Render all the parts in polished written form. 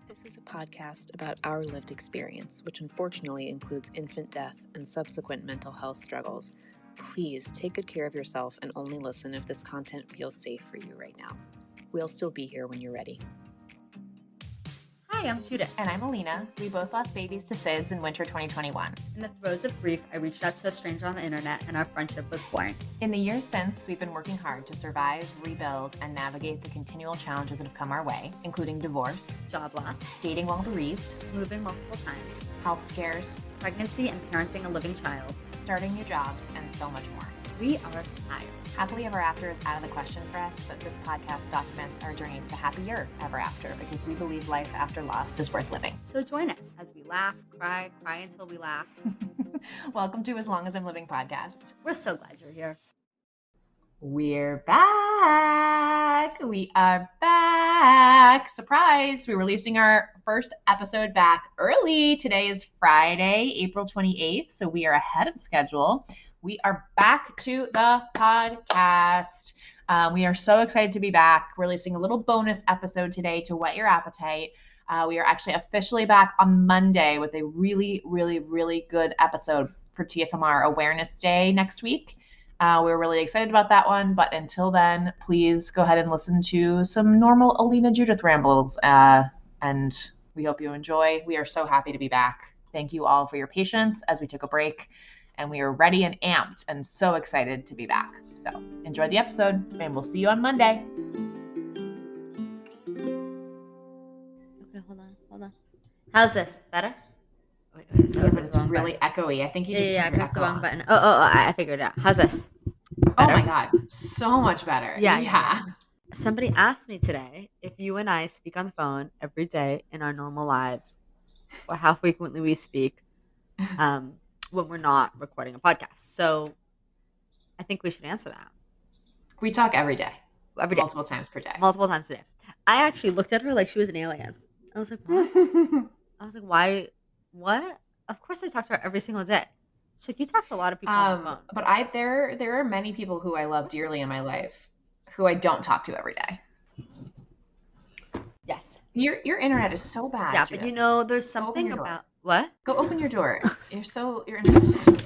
This is a podcast about our lived experience, which unfortunately includes infant death and subsequent mental health struggles. Please take good care of yourself and only listen if this content feels safe for you right now. We'll still be here when you're ready. Hi, I'm Judith. And I'm Alina. We both lost babies to SIDS in winter 2021. In the throes of grief, I reached out to a stranger on the internet and our friendship was born. In the years since, we've been working hard to survive, rebuild, and navigate the continual challenges that have come our way, including divorce, Job loss, dating while bereaved, moving multiple times, health scares, pregnancy and parenting a living child, starting new jobs, and so much more. We are tired. Happily ever after is out of the question for us, but this podcast documents our journeys to happier ever after because we believe life after loss is worth living. So join us as we laugh, cry until we laugh. Welcome to As Long As I'm Living podcast. We're so glad you're here. We're back. We are back. Surprise. We're releasing our first episode back early. Today is Friday, April 28th, so we are ahead of schedule. We are back to the podcast. We are so excited to be back, releasing a little bonus episode today to whet your appetite. We are actually officially back on Monday with a really, really, really good episode for TFMR Awareness Day next week. We're really excited about that one, but until then, please go ahead and listen to some normal Alina Judith rambles, and we hope you enjoy. We are so happy to be back. Thank you all for your patience as we took a break. And we are ready and amped and so excited to be back. So enjoy the episode and we'll see you on Monday. Okay, hold on. How's this? Better? Wait, it's really echoey. I think you just I pressed the wrong button. I figured it out. How's this? Better? Oh my God. So much better. Yeah. Somebody asked me today if you and I speak on the phone every day in our normal lives or how frequently we speak. When we're not recording a podcast. So I think we should answer that. We talk every day. Multiple times per day. Multiple times a day. I actually looked at her like she was an alien. I was like, what? I was like, why? What? Of course I talk to her every single day. She's like, you talk to a lot of people on the phone. But there are many people who I love dearly in my life who I don't talk to every day. Yes. Your internet is so bad. Yeah, Judith. but you know, there's something about what? Go open your door. Your internet is so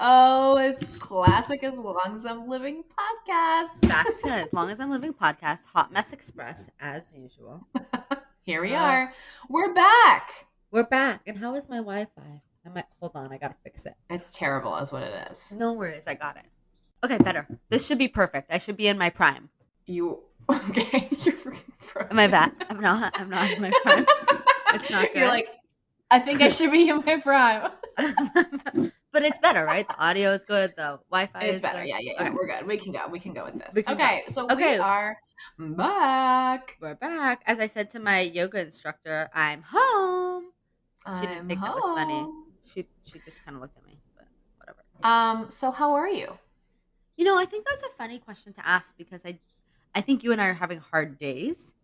Oh, it's classic As Long As I'm Living podcast. Back to As Long As I'm Living podcast, Hot Mess Express, as usual. Here we are. We're back. We're back. And how is my Wi-Fi? Hold on, I gotta fix it. It's terrible is what it is. No worries, I got it. Okay, better. This should be perfect. I should be in my prime. Okay? You're freaking perfect. Am I bad? I'm not in my prime. It's not good. You're like, I think I should be in my prime. But it's better, right? The audio is good. The Wi-Fi is better. good. Yeah. Okay. We're good. We can go with this. We are back. We're back. As I said to my yoga instructor, I'm home. She didn't think that was funny. She just kind of looked at me, but whatever. So how are you? You know, I think that's a funny question to ask because I think you and I are having hard days.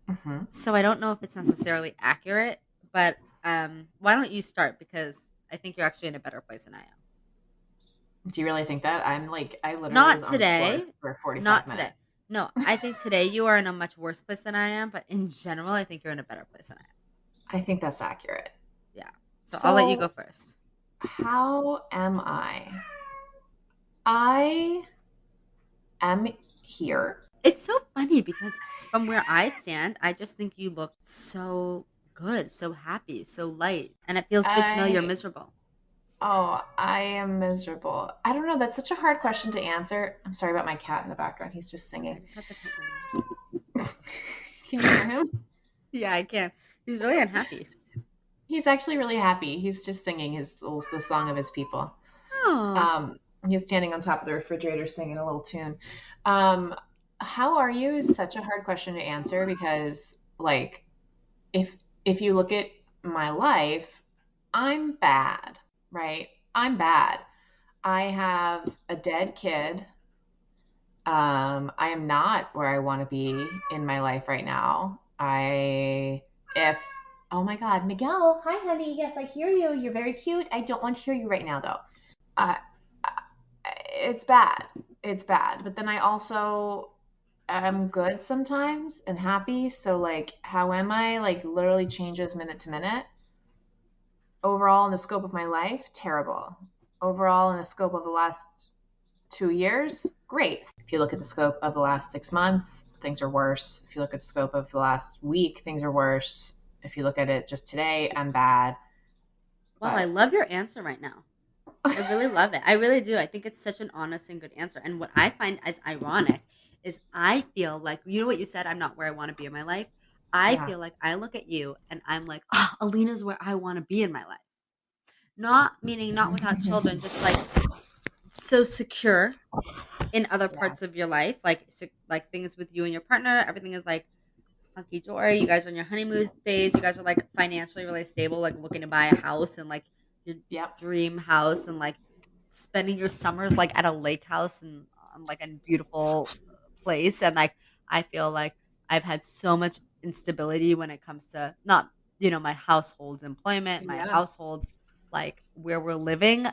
Mm-hmm. So I don't know if it's necessarily accurate, but why don't you start? Because I think you're actually in a better place than I am. Do you really think that? I literally not was today. On the floor for 45 not minutes. Today. No, I think today you are in a much worse place than I am, but in general, I think you're in a better place than I am. I think that's accurate. Yeah. So I'll let you go first. How am I? I am here. It's so funny because from where I stand, I just think you look so good, so happy, so light. And it feels good to know you're miserable. Oh, I am miserable. I don't know. That's such a hard question to answer. I'm sorry about my cat in the background. He's just singing. I just have to put my nails. Can you hear him? Yeah, I can. He's really unhappy. He's actually really happy. He's just singing the song of his people. Oh. He's standing on top of the refrigerator singing a little tune. How are you is such a hard question to answer because, like, if you look at my life, I'm bad, right? I'm bad. I have a dead kid. I am not where I want to be in my life right now. Oh my God, Miguel, hi honey. Yes, I hear you. You're very cute. I don't want to hear you right now though. It's bad. But then I also I'm good sometimes and happy. So like, how am I? Like literally changes minute to minute. Overall in the scope of my life, terrible. Overall in the scope of the last 2 years, great. If you look at the scope of the last 6 months, things are worse. If you look at the scope of the last week, things are worse. If you look at it just today, I'm bad. Wow, I love your answer right now. I really love it. I really do. I think it's such an honest and good answer. And what I find as ironic is I feel like, you know what you said, I'm not where I want to be in my life. I Yeah. feel like I look at you and I'm like, oh, Alina's where I want to be in my life. Not meaning not without children, just like so secure in other Yeah. parts of your life, like things with you and your partner. Everything is like hunky dory. You guys are in your honeymoon phase. You guys are like financially really stable, like looking to buy a house and like your Yep. dream house and like spending your summers like at a lake house and on like a beautiful place. And like I feel like I've had so much instability when it comes to not, my household's employment, my Yeah. household, like where we're living.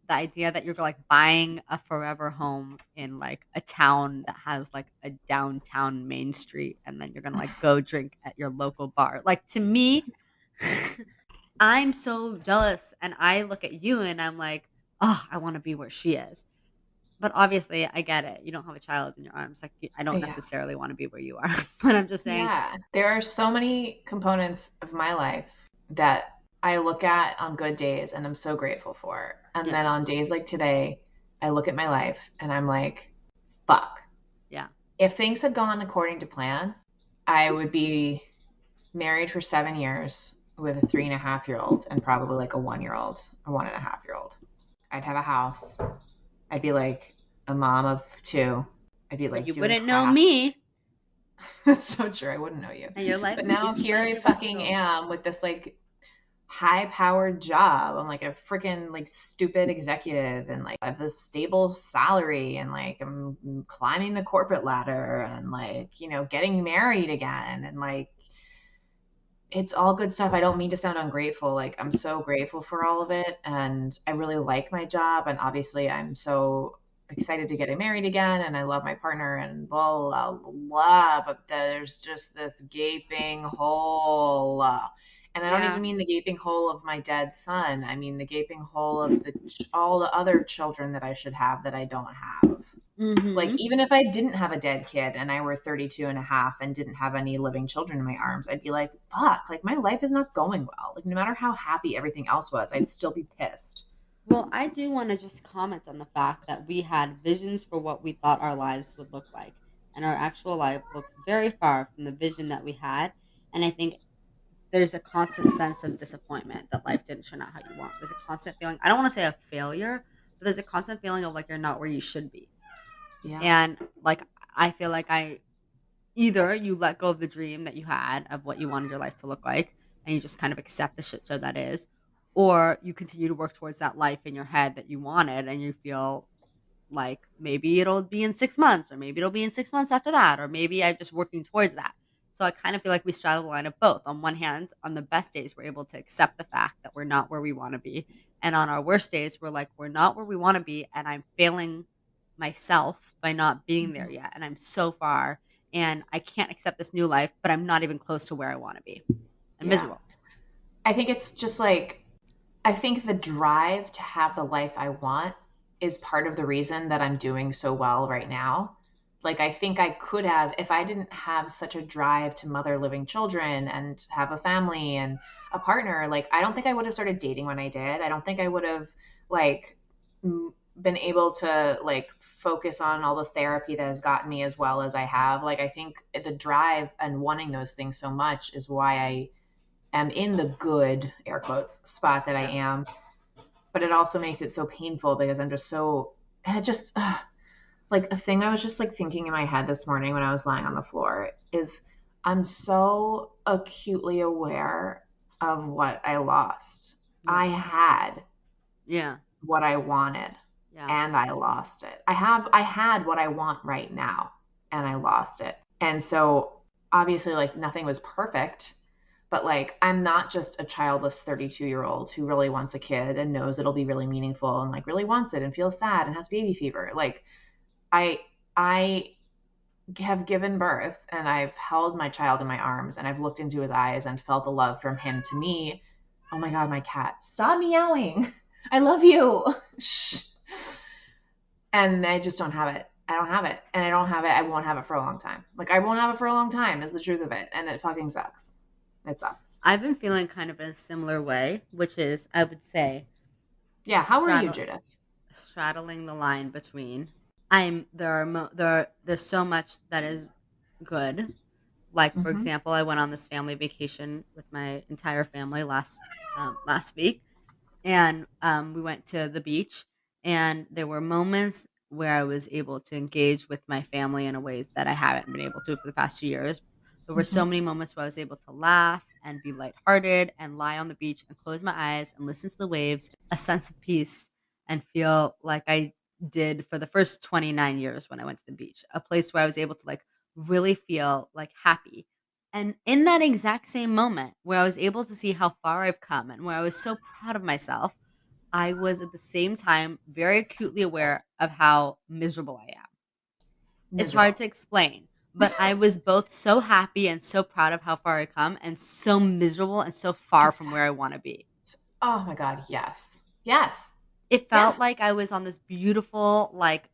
The idea that you're like buying a forever home in like a town that has like a downtown main street and then you're gonna like go drink at your local bar. Like to me, I'm so jealous and I look at you and I'm like, oh, I want to be where she is. But obviously, I get it. You don't have a child in your arms. Like, I don't Yeah. necessarily want to be where you are. But I'm just saying, Yeah. There are so many components of my life that I look at on good days and I'm so grateful for. And then yeah, on days like today, I look at my life and I'm like, fuck. yeah, If things had gone according to plan, I would be married for 7 years with a 3.5-year-old and probably like a 1-year-old or 1.5-year-old. I'd have a house. I'd be like a mom of two. I'd be but like you doing wouldn't know crafts. me, That's so true. I wouldn't know you. and your life But would be now here I slightly fucking rustled. am with this like high powered job. I'm like a freaking like stupid executive and like I have this stable salary and like I'm climbing the corporate ladder and like, getting married again and like it's all good stuff. I don't mean to sound ungrateful. Like I'm so grateful for all of it and I really like my job and obviously I'm so excited to get married again and I love my partner and blah blah blah, but there's just this gaping hole. And I don't Yeah, even mean the gaping hole of my dead son. I mean the gaping hole of all the other children that I should have that I don't have. Like, mm-hmm. even if I didn't have a dead kid and I were 32 and a half and didn't have any living children in my arms, I'd be like, fuck, like my life is not going well. Like, no matter how happy everything else was, I'd still be pissed. Well, I do want to just comment on the fact that we had visions for what we thought our lives would look like. And our actual life looks very far from the vision that we had. And I think there's a constant sense of disappointment that life didn't turn out how you want. There's a constant feeling, I don't want to say a failure, but there's a constant feeling of like you're not where you should be. Yeah. And like I feel like I either you let go of the dream that you had of what you wanted your life to look like and you just kind of accept the shit show that is, or you continue to work towards that life in your head that you wanted and you feel like maybe it'll be in 6 months, or maybe it'll be in 6 months after that, or maybe I'm just working towards that. So I kind of feel like we straddle the line of both. On one hand, on the best days, we're able to accept the fact that we're not where we want to be. And on our worst days, we're like, we're not where we want to be. And I'm failing myself by not being there Mhm. yet. And I'm so far. And I can't accept this new life, but I'm not even close to where I want to be. I'm Yeah. miserable. I think it's just like, I think the drive to have the life I want is part of the reason that I'm doing so well right now. Like, I think I could have, if I didn't have such a drive to mother living children and have a family and a partner, like, I don't think I would have started dating when I did. I don't think I would have, like, been able to, like, focus on all the therapy that has gotten me as well as I have. Like, I think the drive and wanting those things so much is why I am in the good, air quotes, spot that I Yeah. am. But it also makes it so painful because I'm just so, and it just, like a thing I was just like thinking in my head this morning when I was lying on the floor is I'm so acutely aware of what I lost. Yeah. I had Yeah. what I wanted Yeah. and I lost it. I had what I want right now and I lost it. And so obviously like nothing was perfect, but like I'm not just a childless 32-year-old who really wants a kid and knows it'll be really meaningful and like really wants it and feels sad and has baby fever. Like I have given birth and I've held my child in my arms and I've looked into his eyes and felt the love from him to me. Oh my God, my cat, stop meowing. I love you. Shh. And I just don't have it. I don't have it. And I don't have it. I won't have it for a long time. Like, I won't have it for a long time is the truth of it. And it fucking sucks. It sucks. I've been feeling kind of in a similar way, which is, I would say, Yeah. How are you, Judith? straddling the line between there's so much that is good. Like, for example, I went on this family vacation with my entire family last week, and we went to the beach, and there were moments where I was able to engage with my family in a ways that I haven't been able to for the past 2 years. There were so many moments where I was able to laugh and be lighthearted and lie on the beach and close my eyes and listen to the waves, a sense of peace, and feel like I did for the first 29 years when I went to the beach, a place where I was able to like really feel like happy. And in that exact same moment where I was able to see how far I've come and where I was so proud of myself, I was at the same time very acutely aware of how miserable I am. It's Miserable. hard to explain, but I was both so happy and so proud of how far I come and so miserable and so far from where I want to be. Oh my God. Yes. Yes. It felt like I was on this beautiful, like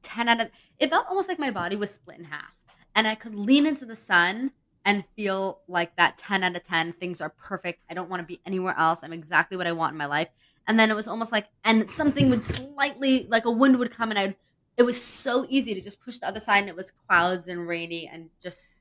10 out of, it felt almost like my body was split in half and I could lean into the sun and feel like that 10 out of 10 things are perfect. I don't want to be anywhere else. I'm exactly what I want in my life. And then it was almost like, and something would slightly, like a wind would come and it was so easy to just push the other side and it was clouds and rainy and just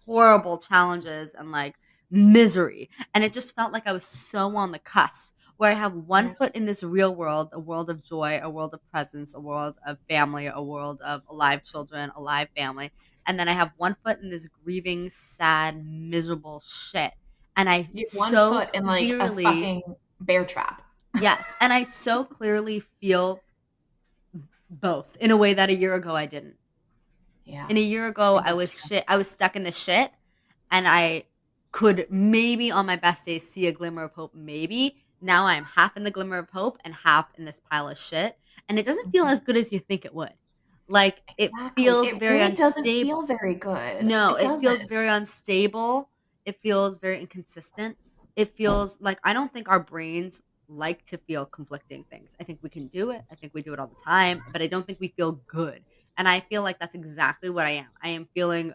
horrible challenges and like misery. And it just felt like I was so on the cusp where I have one foot in this real world, a world of joy, a world of presence, a world of family, a world of alive children, alive family. And then I have one foot in this grieving, sad, miserable shit. And I You have so one foot in like a clearly, fucking bear trap. yes. And I so clearly feel both in a way that a year ago I didn't. Yeah. In a year ago, I was stuck in the shit. And I could maybe on my best days see a glimmer of hope, maybe. Now I'm half in the glimmer of hope and half in this pile of shit. And it doesn't feel as good as you think it would. Like, it feels very really unstable. doesn't feel very good. No, it feels very unstable. It feels very inconsistent. It feels like I don't think our brains like to feel conflicting things. I think we can do it. I think we do it all the time, but I don't think we feel good. And I feel like that's exactly what I am. I am feeling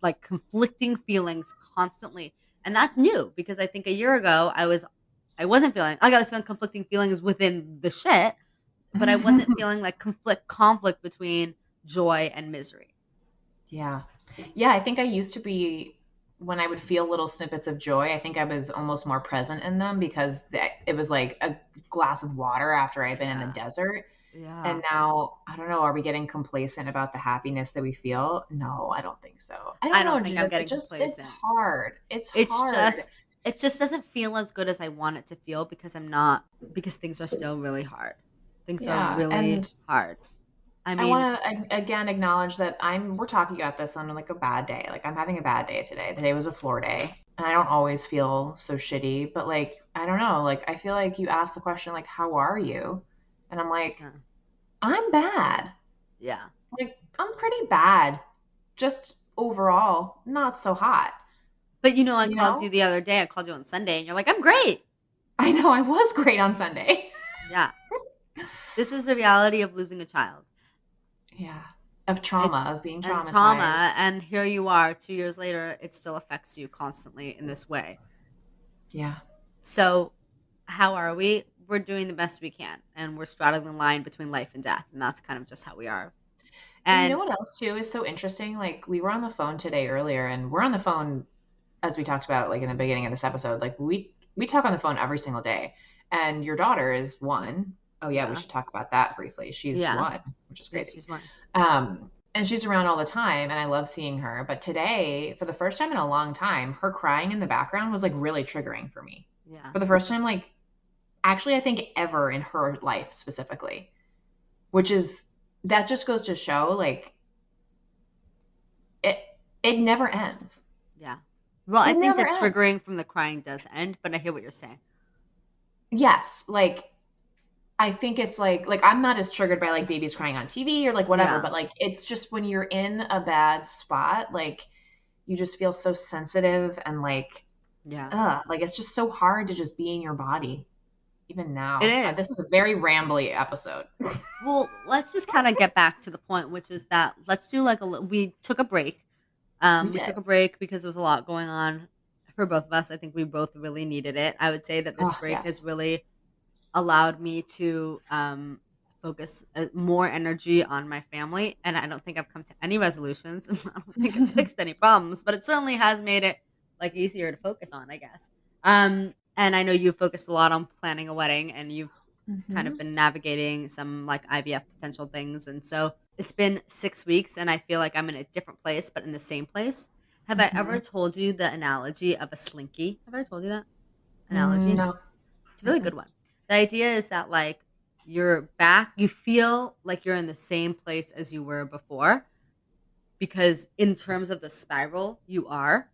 like conflicting feelings constantly. And that's new because I think a year ago I wasn't feeling, I was feeling conflicting feelings within the shit, but I wasn't feeling like conflict between joy and misery. Yeah. Yeah. I think I used to be, when I would feel little snippets of joy, I think I was almost more present in them because it was like a glass of water after I'd been in the desert. Yeah. And now, I don't know, are we getting complacent about the happiness that we feel? No, I don't think so. I don't know, think I'm getting complacent. It's hard. It's hard. It just doesn't feel as good as I want it to feel because things are still really hard. Things are really hard. I mean, I want to again acknowledge that we're talking about this on like a bad day. Like, I'm having a bad day today. The day was a floor day. And I don't always feel so shitty, but like, I don't know. Like, I feel like you asked the question, like, how are you? And I'm like, I'm bad. Yeah. Like, I'm pretty bad. Just overall, not so hot. But I called you the other day. I called you on Sunday and you're like, I'm great. I know, I was great on Sunday. Yeah. This is the reality of losing a child. Yeah. Of trauma, of being traumatized. And trauma. And here you are 2 years later, it still affects you constantly in this way. Yeah. So how are we? We're doing the best we can. And we're straddling the line between life and death. And that's kind of just how we are. And you know what else too is so interesting? Like, we were on the phone today earlier, and we're on the phone, as we talked about like in the beginning of this episode, like we talk on the phone every single day. And your daughter is 1. Oh yeah, we should talk about that briefly. She's 1, which is crazy. Yeah, she's 1. And she's around all the time, and I love seeing her. But today, for the first time in a long time, her crying in the background was like really triggering for me. Yeah. For the first time, like, actually, I think ever in her life specifically, which is, that just goes to show like it never ends. Yeah. Well, I think the triggering from the crying does end, but I hear what you're saying. Yes, like, I think it's like I'm not as triggered by like babies crying on TV or like whatever, Yeah. but like it's just when you're in a bad spot, like you just feel so sensitive and like Yeah. like it's just so hard to just be in your body. Even now. It is. This is a very rambly episode. Well, let's just kind of get back to the point, which is that let's do like we took a break. We took a break because there was a lot going on for both of us. I think we both really needed it. I would say that this Oh, break has yes. really allowed me to focus more energy on my family. And I don't think I've come to any resolutions. I don't think it's fixed any problems, but it certainly has made it like easier to focus on, I guess. And I know you focused a lot on planning a wedding, and you've kind of been navigating some like IVF potential things. And so it's been 6 weeks, and I feel like I'm in a different place, but in the same place. Have I ever told you the analogy of a slinky? Have I told you that analogy? No. It's a really good one. The idea is that like you're back, you feel like you're in the same place as you were before, because in terms of the spiral, you're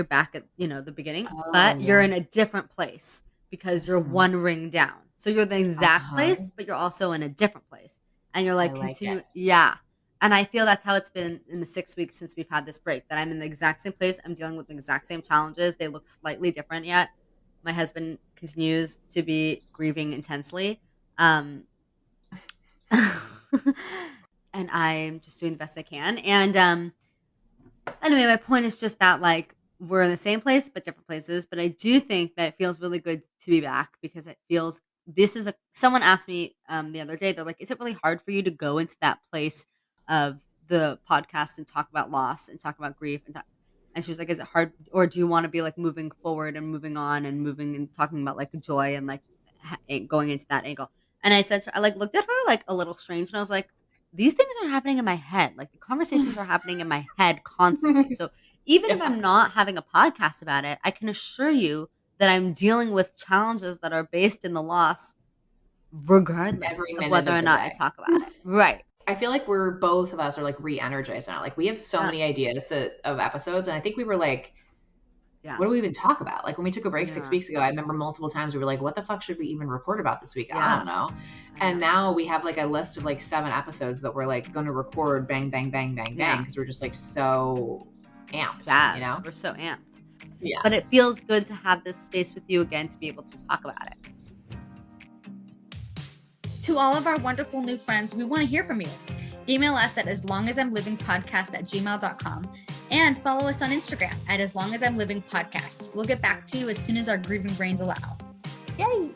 back at, the beginning, but you're in a different place because you're one ring down. So you're the exact place, but you're also in a different place. And you're like, I like it. Yeah. And I feel that's how it's been in the 6 weeks since we've had this break, that I'm in the exact same place. I'm dealing with the exact same challenges. They look slightly different yet. My husband continues to be grieving intensely. And I'm just doing the best I can. And anyway, my point is just that like we're in the same place but different places. But I do think that it feels really good to be back, because it feels someone asked me the other day, they're like, is it really hard for you to go into that place of the podcast and talk about loss and talk about grief and she was like, is it hard, or do you want to be like moving forward and moving on and moving and talking about like joy and like going into that angle? And I said, I like looked at her like a little strange, and I was like, these things are happening in my head. Like the conversations are happening in my head constantly. So even if I'm not having a podcast about it, I can assure you that I'm dealing with challenges that are based in the loss, regardless of whether or not I talk about it. Right. I feel like both of us are like re-energized now. Like we have so many ideas of episodes, and I think we were like, what do we even talk about? Like when we took a break 6 weeks ago, I remember multiple times we were like, what the fuck should we even record about this week? I don't know. And now we have like a list of like 7 episodes that we're like going to record bang, bang, bang, bang, bang. Because we're just like so amped, you know? We're so amped. Yeah. But it feels good to have this space with you again to be able to talk about it. To all of our wonderful new friends, we want to hear from you. Email us at aslongasimlivingpodcast@gmail.com and follow us on Instagram at aslongasimlivingpodcast. We'll get back to you as soon as our grieving brains allow. Yay!